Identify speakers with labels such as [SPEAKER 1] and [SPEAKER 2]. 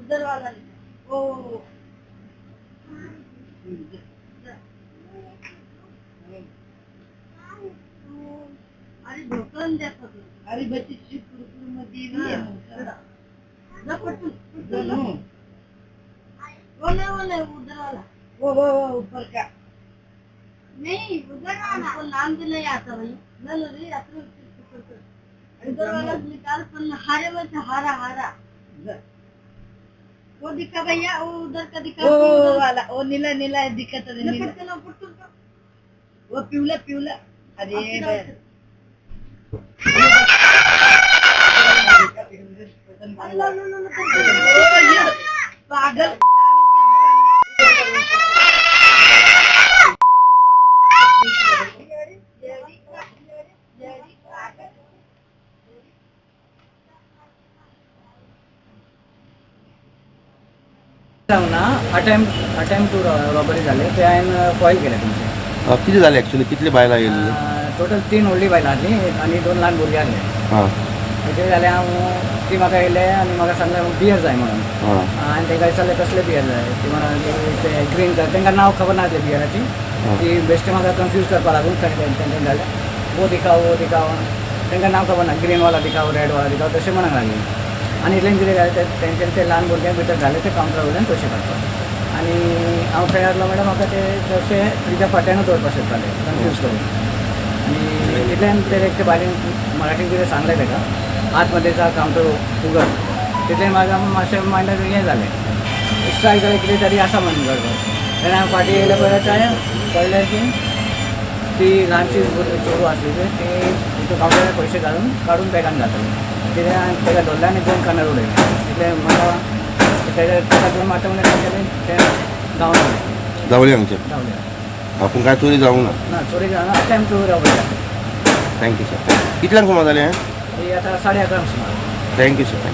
[SPEAKER 1] उधर वाला ओ अरे ढोकळून द्या अरे बच्ची कुरकुर मध्ये वो नहीं उधर वाला वो ऊपर का नहीं उधर वाला हमको नाम भी नहीं आता भाई ना रे उधर वाला निकाल पर हारे में से हारा हारा वो दिखा भैया वो उधर का दिखा वो वाला वो नीला नीला दिखता है नीला वो पिवला पिवला अरे पागल
[SPEAKER 2] ना अटेम्प्ट टू रॉबरी झाले ते हांवें फॉईल केले तुमचे
[SPEAKER 3] किती झाले ॲक्च्युली कितले बायला गेलेले
[SPEAKER 2] टोटल 3 व्हडली बायलां आसली आनी 2 ल्हान भुरगीं आसले
[SPEAKER 3] हां
[SPEAKER 2] कितें जालें हांव ती म्हाका येयले आनी म्हाका सांगलें बियर जाय म्हणून
[SPEAKER 3] हां
[SPEAKER 2] आनी तेंका विचारलें कसले बियर जाय ती म्हणून ते ग्रीन कलर तेंकां नांव खबर ना ते बियराची ती बेश्टे म्हाका कन्फ्यूज करपा लागून तेंच्यानी जालें वो दिखाओ तेंकां नांव खबर ना ग्रीन वाला दिखाओ रेड वाला दिखाओ तशें म्हणूंक लागली आनी इतलें कितें जालें तेंच्यानी ते ल्हान भुरग्यांक भितर घाले ते कावंटरा वयल्यान पयशे काडपाक आनी हांव थंय आसलो मॅडम म्हाका ते तशें फ्रिजा फाट्यानूच दवरपाक सोदताले कन्फ्यूज करून आनी इतल्यान ते भायल्यान मराठीन कितें सांगलें तेका आतमध्येचा कावंटर उगड तितलें म्हाका मातशें मायंडाक हें जालें स्ट्रायक जालें कितें तरी आसा म्हणून गडबड तेन्ना हांव फाटीं येयले पळय कळ्ळें की ती ल्हानशी चोरू आसली पळय ती कावंटरार पयशे काडून बॅगान घातली कितें तेका धरलें आनी 2 कानार उडयलें तितलें म्हाका तेका दोन मारता म्हणून तें गांवांत
[SPEAKER 3] जावळी हांगचे
[SPEAKER 2] धांवलें
[SPEAKER 3] आपूण काय चोरी जावंक
[SPEAKER 2] ना चोरी जावना टायम टू रॉबरी जालें
[SPEAKER 3] थँक्यू सर कितल्यांक सुमार जालें
[SPEAKER 2] ही आतां 11:30 सुमार
[SPEAKER 3] थँक्यू सर